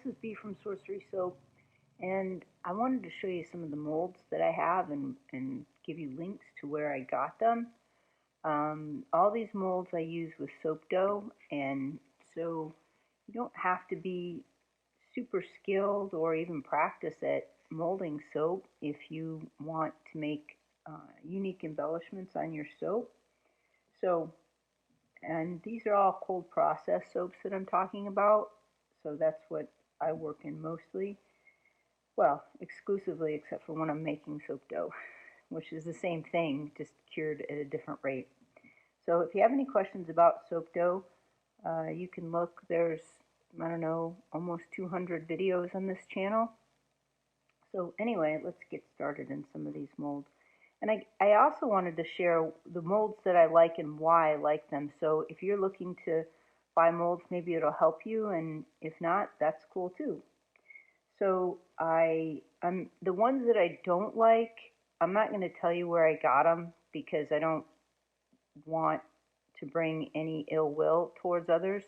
this is B from Sorcery Soap, and I wanted to show you some of the molds that I have and give you links to where I got them. All these molds I use with soap dough, and so you don't have to be super skilled or even practice at molding soap if you want to make unique embellishments on your soap. And these are all cold process soaps that I'm talking about, so that's what I work in mostly. Well, exclusively, except for when I'm making soap dough, which is the same thing, just cured at a different rate. So if you have any questions about soap dough, you can look. There's, I don't know, almost 200 videos on this channel. So anyway, let's get started in some of these molds. And I also wanted to share the molds that I like and why I like them. So if you're looking to buy molds, maybe it'll help you, and if not, that's cool too. So the ones that I don't like, I'm not going to tell you where I got them because I don't want to bring any ill will towards others.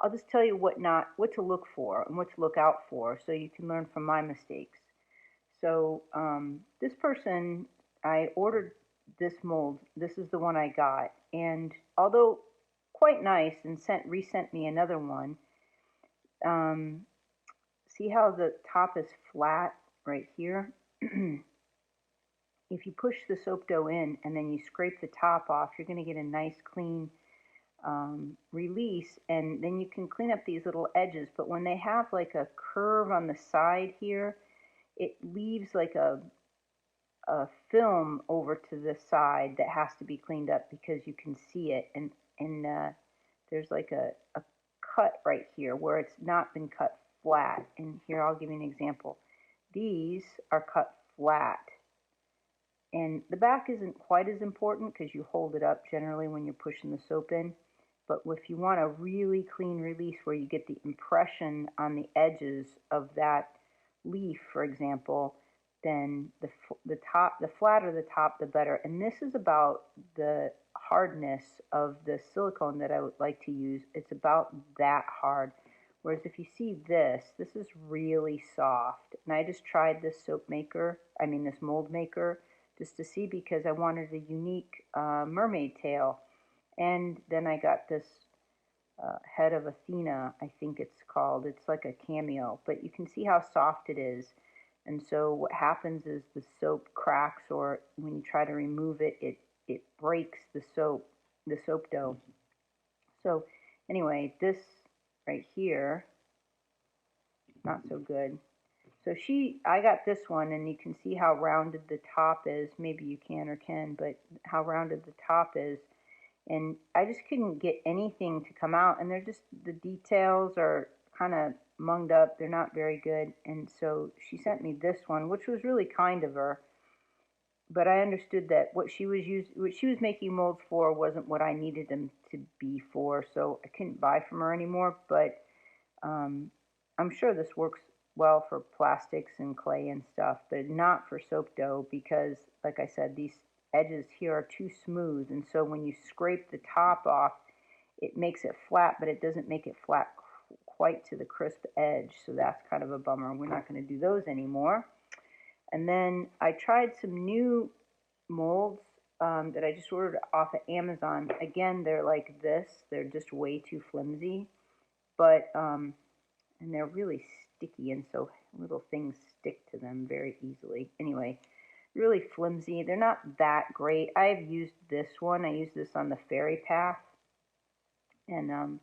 I'll just tell you what to look for and what to look out for, so you can learn from my mistakes. So this person, I ordered this mold. This is the one I got, and although quite nice, and resent me another one. See how the top is flat right here? If you push the soap dough in and then you scrape the top off, you're going to get a nice clean release, and then you can clean up these little edges. But when they have like a curve on the side here, it leaves like a film over to the side that has to be cleaned up because you can see it, and there's like a cut right here where it's not been cut flat. And here, I'll give you an example. These are cut flat, and the back isn't quite as important because you hold it up generally when you're pushing the soap in. But if you want a really clean release where you get the impression on the edges of that leaf, for example, then the flatter the top, the better. And this is about the hardness of the silicone that I would like to use. It's about that hard. Whereas if you see this is really soft. And I just tried this this mold maker, just to see, because I wanted a unique mermaid tail. And then I got this head of Athena, I think it's called. It's like a cameo, but you can see how soft it is. And so what happens is the soap cracks, or when you try to remove it, it breaks the soap dough. So anyway, this right here, not so good. So I got this one, and you can see how rounded the top is. Maybe you can, but how rounded the top is. And I just couldn't get anything to come out, and the details are kind of munged up. They're not very good. And so she sent me this one, which was really kind of her. But I understood that what she was making molds for wasn't what I needed them to be for, so I couldn't buy from her anymore. But I'm sure this works well for plastics and clay and stuff, but not for soap dough, because, like I said, these edges here are too smooth, and so when you scrape the top off, it makes it flat, but it doesn't make it flat quite to the crisp edge, so that's kind of a bummer. We're not going to do those anymore. And then I tried some new molds that I just ordered off of Amazon. Again, they're like this. They're just way too flimsy, but and they're really sticky, and so little things stick to them very easily. Anyway, really flimsy. They're not that great. I've used this one. I used this on the fairy path. And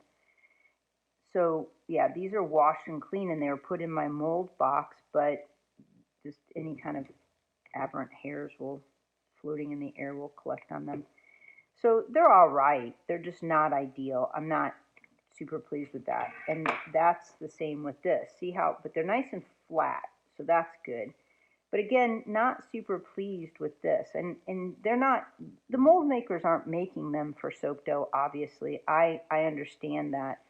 so yeah, these are washed and clean, and they were put in my mold box, but just any kind of aberrant hairs floating in the air will collect on them. So they're all right. They're just not ideal. I'm not super pleased with that. And that's the same with this. See how, but they're nice and flat, so that's good. But again, not super pleased with this. And they're not, the mold makers aren't making them for soap dough, obviously. I understand that.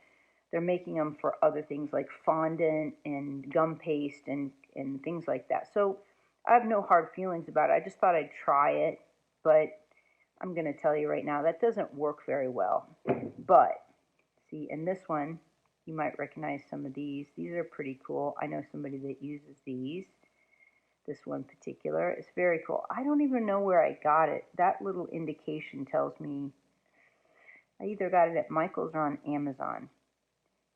They're making them for other things like fondant and gum paste and things like that. So I have no hard feelings about it. I just thought I'd try it. But I'm going to tell you right now, that doesn't work very well. But see, in this one, You might recognize some of these. These are pretty cool. I know somebody that uses these. This one particular is very cool. I don't even know where I got it. That little indication tells me I either got it at Michael's or on Amazon.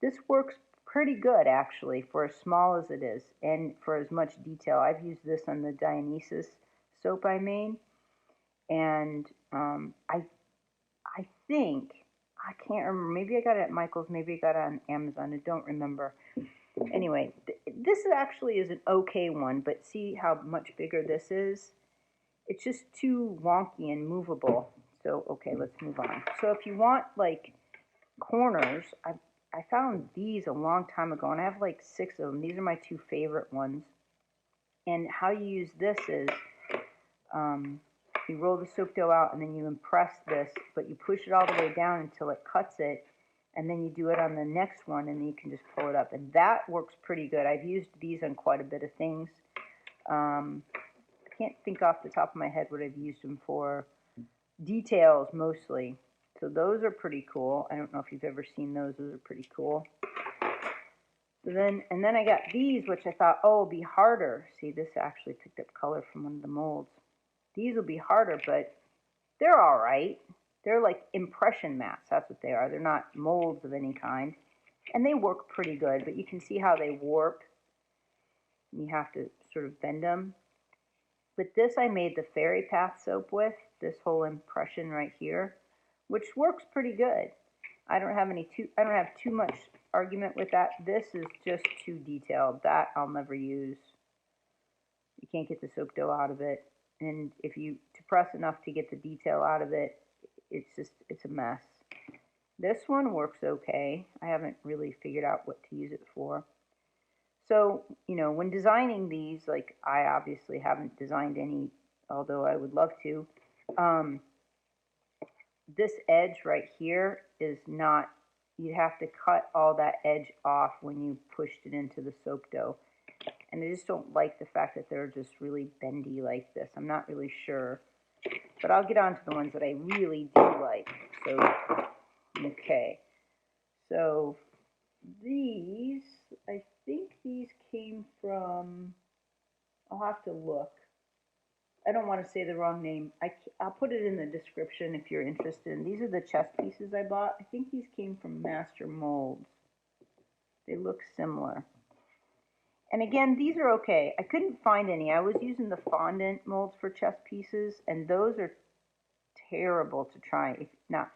This works pretty good actually for as small as it is and for as much detail. I've used this on the Dionysus soap I made, and I think, I can't remember, maybe I got it at Michael's, maybe I got it on Amazon, I don't remember. Anyway, this actually is an okay one, but see how much bigger this is? It's just too wonky and movable. So, okay, let's move on. So if you want, like, corners, I found these a long time ago, and I have like 6 of them. These are my 2 favorite ones. And how you use this is, you roll the soap dough out, and then you impress this, but you push it all the way down until it cuts it, and then you do it on the next one, and then you can just pull it up. And that works pretty good. I've used these on quite a bit of things. I can't think off the top of my head what I've used them for. Details, mostly. So those are pretty cool. I don't know if you've ever seen those. Those are pretty cool. So then I got these, which I thought, oh, it'll be harder. See, this actually picked up color from one of the molds. These will be harder, but they're all right. They're like impression mats. That's what they are. They're not molds of any kind. And they work pretty good, but you can see how they warp. You have to sort of bend them. But this I made the Fairy Path soap with, this whole impression right here, which works pretty good. I don't have too much argument with that. This is just too detailed. That I'll never use. You can't get the soap dough out of it. And if you press enough to get the detail out of it, it's a mess. This one works okay. I haven't really figured out what to use it for. So, you know, when designing these, like, I obviously haven't designed any, although I would love to. This edge right here is not, you have to cut all that edge off when you pushed it into the soap dough. And I just don't like the fact that they're just really bendy like this. I'm not really sure. But I'll get on to the ones that I really do like. So, okay. So, these, I think these came from, I'll have to look. I don't want to say the wrong name. I'll put it in the description if you're interested. These are the chess pieces I bought. I think these came from Master Molds. They look similar. And again, these are okay. I couldn't find any. I was using the fondant molds for chess pieces, and those are terrible to try. If not,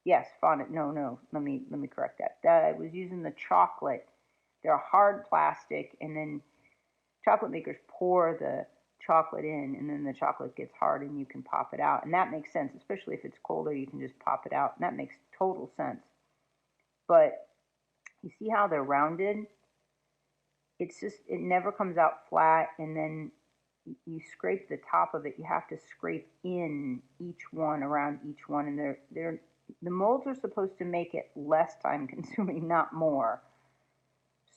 yes, fondant. No. Let me correct that. I was using the chocolate. They're hard plastic, and then chocolate makers pour the chocolate in, and then the chocolate gets hard, and you can pop it out. And that makes sense, especially if it's colder. You can just pop it out, and that makes total sense. But you see how they're rounded? It's just, it never comes out flat, and then you scrape the top of it. You have to scrape in each one, around each one, and the molds are supposed to make it less time consuming, not more.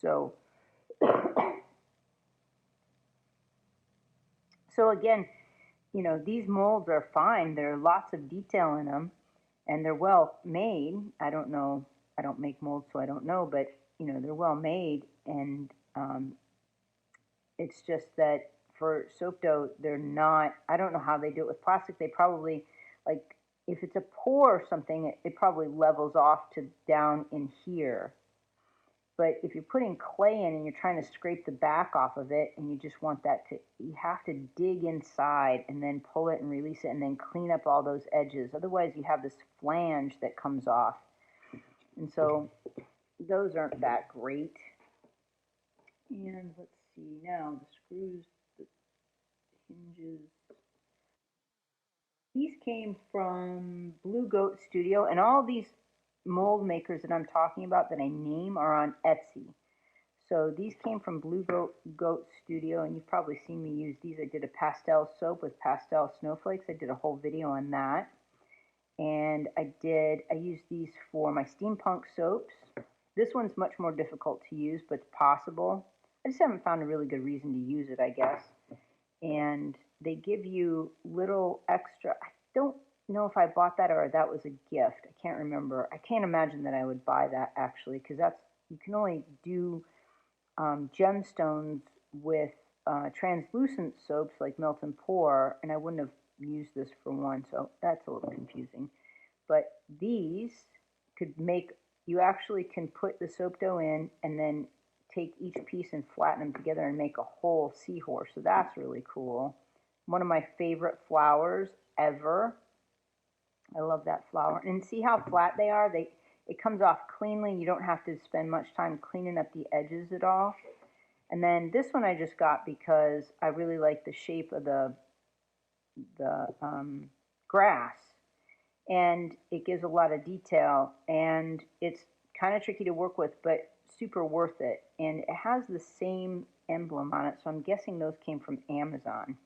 So, so again, you know, these molds are fine. There are lots of detail in them, and they're well made. I don't know, I don't make molds, so I don't know, but, you know, they're well made, and it's just that for soap dough, they're not, I don't know how they do it with plastic. They probably, like, if it's a pour or something, it probably levels off to down in here. But if you're putting clay in and you're trying to scrape the back off of it, and you just want that to, you have to dig inside and then pull it and release it and then clean up all those edges. Otherwise, you have this flange that comes off. And so those aren't that great. And let's see now, the screws, the hinges. These came from Blue Goat Studio, and all these mold makers that I'm talking about that I name are on Etsy. So these came from Blue Goat Studio, and you've probably seen me use these. I did a pastel soap with pastel snowflakes. I did a whole video on that. And I used these for my steampunk soaps. This one's much more difficult to use, but it's possible. I just haven't found a really good reason to use it, I guess. And they give you little extra, I don't know if I bought that or that was a gift. I can't remember. I can't imagine that I would buy that actually, because you can only do gemstones with translucent soaps like Melt and Pour, and I wouldn't have used this for one, so that's a little confusing. But these could make, you actually can put the soap dough in and then take each piece and flatten them together and make a whole seahorse. So that's really cool. One of my favorite flowers ever. I love that flower. And see how flat they are? It comes off cleanly. You don't have to spend much time cleaning up the edges at all. And then this one I just got because I really like the shape of the grass. And it gives a lot of detail. And it's kind of tricky to work with, but super worth it. And it has the same emblem on it, so I'm guessing those came from Amazon.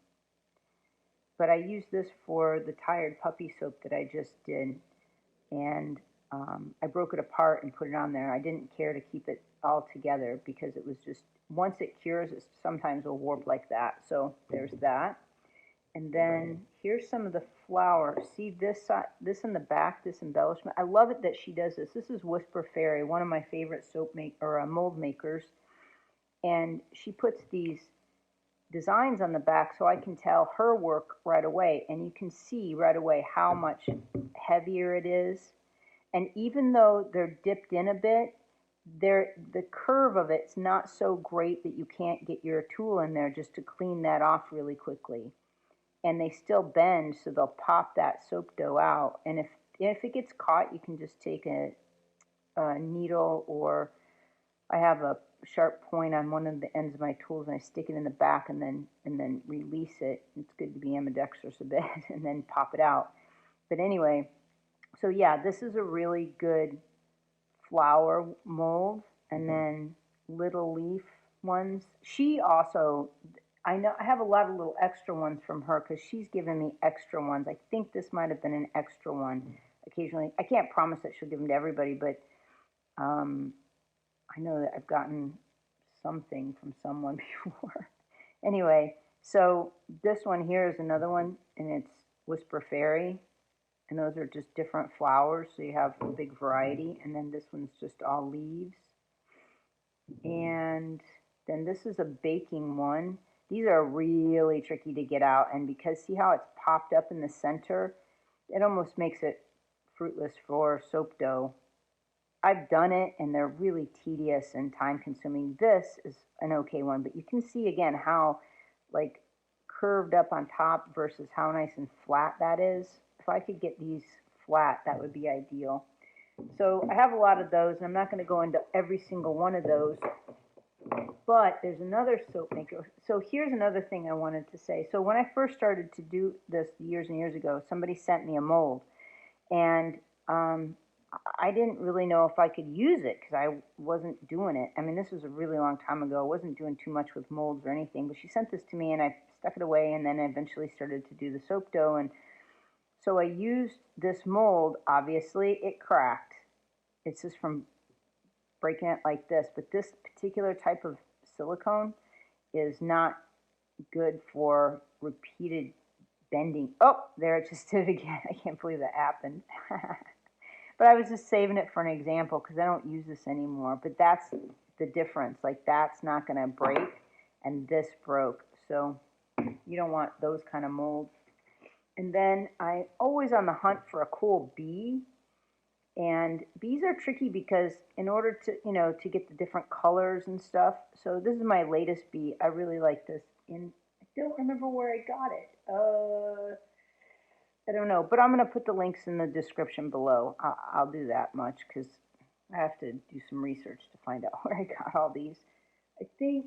But I used this for the Tired Puppy soap that I just did. And I broke it apart and put it on there. I didn't care to keep it all together because it was just, once it cures, it sometimes will warp like that. So there's that. And then here's some of the flour. See this in the back, this embellishment. I love it that she does this. This is Whisper Fairy, one of my favorite mold makers. And she puts these designs on the back so I can tell her work right away. And you can see right away how much heavier it is. And even though they're dipped in a bit, the curve of it's not so great that you can't get your tool in there just to clean that off really quickly. And they still bend, so they'll pop that soap dough out. And if it gets caught, you can just take a needle, or I have a sharp point on one of the ends of my tools, and I stick it in the back and then release it. It's good to be ambidextrous a bit and then pop it out. But anyway, so yeah, this is a really good flower mold. And then little leaf ones. She also, I know I have a lot of little extra ones from her because she's given me extra ones. I think this might have been an extra one occasionally. I can't promise that she'll give them to everybody, but I know that I've gotten something from someone before. Anyway, so this one here is another one, and it's Whisper Fairy. And those are just different flowers, so you have a big variety. And then this one's just all leaves. And then this is a baking one. These are really tricky to get out, and because see how it's popped up in the center, it almost makes it fruitless for soap dough. I've done it, and they're really tedious and time-consuming. This is an okay one, but you can see again how like curved up on top versus how nice and flat that is. If I could get these flat, that would be ideal. So I have a lot of those, and I'm not going to go into every single one of those. But there's another soap maker. So here's another thing I wanted to say. So when I first started to do this years and years ago, somebody sent me a mold. And I didn't really know if I could use it because I wasn't doing it. I mean, this was a really long time ago. I wasn't doing too much with molds or anything. But she sent this to me, and I stuck it away, and then I eventually started to do the soap dough. And so I used this mold. Obviously, it cracked. It's just from breaking it like this, but this particular type of silicone is not good for repeated bending. Oh, there it just did it again. I can't believe that happened. But I was just saving it for an example because I don't use this anymore. But that's the difference. Like that's not going to break, and this broke. So you don't want those kind of molds. And then I'm always on the hunt for a cool bee. And bees are tricky because in order to, to get the different colors and stuff. So this is my latest bee. I really like this. And I don't remember where I got it. I don't know. But I'm going to put the links in the description below. I'll do that much because I have to do some research to find out where I got all these. I think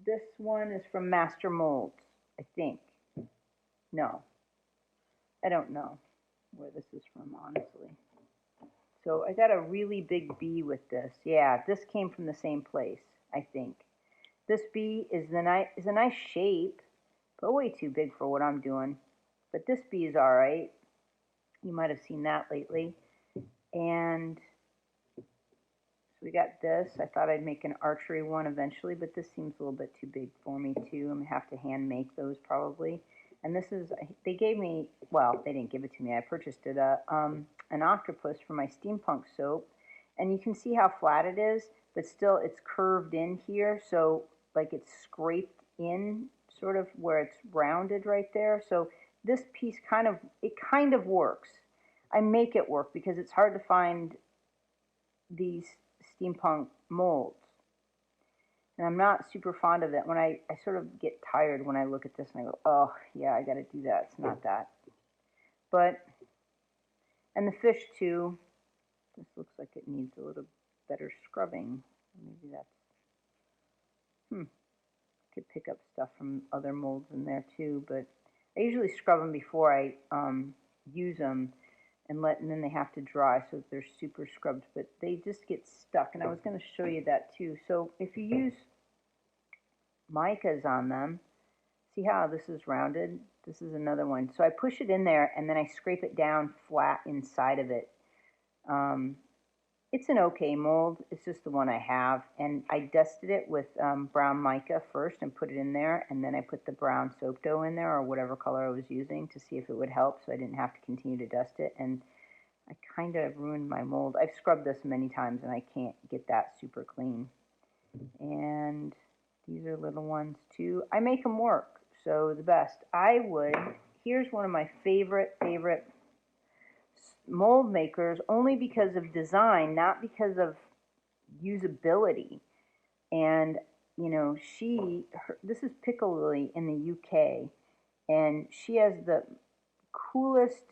this one is from Master Molds. I think. No. I don't know where this is from, honestly. So I got a really big bee with this. Yeah, this came from the same place, I think. This bee is a nice shape, but way too big for what I'm doing. But this bee is all right. You might have seen that lately. And so we got this. I thought I'd make an archery one eventually, but this seems a little bit too big for me too. I'm going to have to hand make those probably. And this is, they gave me, well, they didn't give it to me. I purchased it, an octopus for my steampunk soap. And you can see how flat it is, but still it's curved in here, so like it's scraped in sort of where it's rounded right there. So this piece kind of works. I make it work because it's hard to find these steampunk molds. And I'm not super fond of it. When I sort of get tired when I look at this and I go, oh yeah, I gotta do that. It's not that. But, and the fish too, this looks like it needs a little better scrubbing. Maybe that's, could pick up stuff from other molds in there too, but I usually scrub them before I use them and then they have to dry so that they're super scrubbed, but they just get stuck. And I was going to show you that too. So if you use micas on them, see how this is rounded? This is another one. So I push it in there and then I scrape it down flat inside of it. It's an okay mold. It's just the one I have. And I dusted it with brown mica first and put it in there. And then I put the brown soap dough in there or whatever color I was using to see if it would help so I didn't have to continue to dust it. And I kind of ruined my mold. I've scrubbed this many times and I can't get that super clean. And these are little ones too. I make them work. So the best. Here's one of my favorite mold makers, only because of design, not because of usability. And you know, this is Piccalilli in the UK, and she has the coolest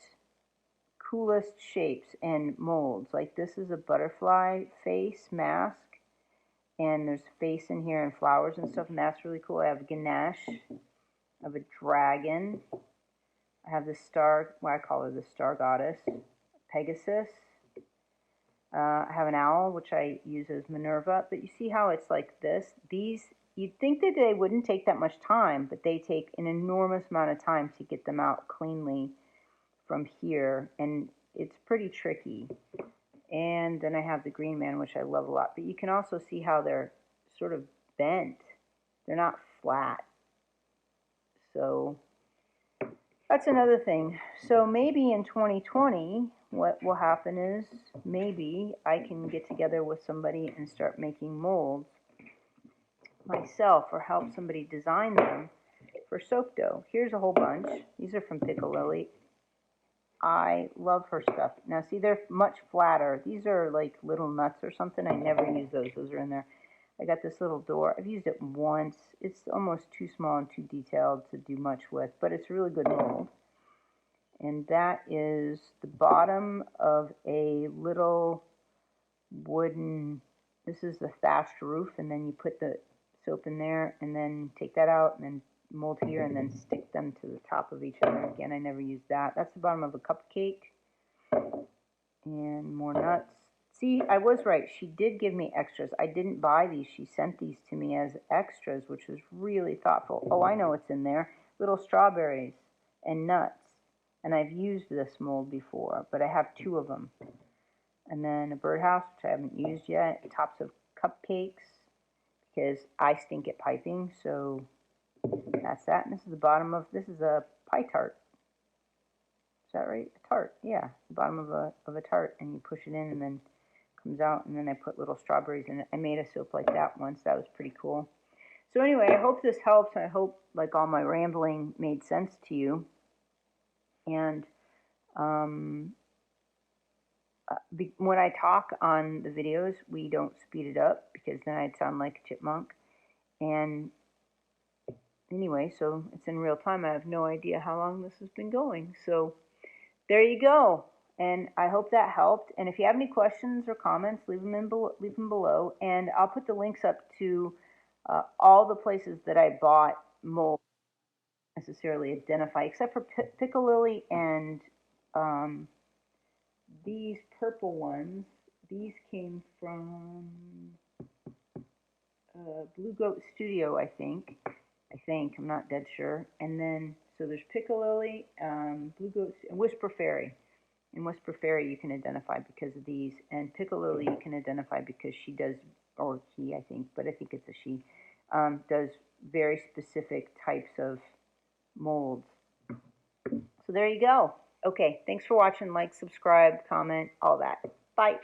shapes and molds. Like this is a butterfly face mask, and there's a face in here and flowers and stuff, and that's really cool. I have a Ganesh, I have a dragon, I have the star, well, I call her the star goddess, Pegasus. I have an owl, which I use as Minerva. But you see how it's like this? These, you'd think that they wouldn't take that much time, but they take an enormous amount of time to get them out cleanly from here, and it's pretty tricky. And then I have the Green Man, which I love a lot. But you can also see how they're sort of bent. They're not flat. So that's another thing. So maybe in 2020, what will happen is maybe I can get together with somebody and start making molds myself or help somebody design them for soap dough. Here's a whole bunch. These are from Piccalilli. I love her stuff. Now see, they're much flatter. These are like little nuts or something. I never use those. Those are in there. I got this little door. I've used it once. It's almost too small and too detailed to do much with, but it's a really good mold. And that is the bottom of a little wooden, this is the thatched roof, and then you put the soap in there and then take that out and then mold here and then stick them to the top of each other. Again, I never used that. That's the bottom of a cupcake. And more nuts. See, I was right. She did give me extras. I didn't buy these. She sent these to me as extras, which was really thoughtful. Oh, I know what's in there. Little strawberries and nuts. And I've used this mold before, but I have 2 of them. And then a birdhouse, which I haven't used yet. Tops of cupcakes, because I stink at piping, so that's that. And this is the bottom of, this is a pie tart. Is that right? A tart, yeah. The bottom of a tart, and you push it in and then comes out, and then I put little strawberries in it. I made a soap like that once. That was pretty cool. So anyway, I hope this helps. I hope, like, all my rambling made sense to you. And when I talk on the videos, we don't speed it up because then I'd sound like a chipmunk. And anyway, so it's in real time. I have no idea how long this has been going. So there you go. And I hope that helped. And if you have any questions or comments, leave them below. And I'll put the links up to all the places that I bought molds necessarily identify, except for Piccalilli and these purple ones. These came from Blue Goat Studio, I think. I'm not dead sure. And then, so there's Piccalilli, Blue Goat, and Whisper Fairy. And Whisper Fairy you can identify because of these. And Piccalilli you can identify because she does, or he I think, but I think it's a she, does very specific types of molds. So there you go. Okay, thanks for watching. Like, subscribe, comment, all that. Bye.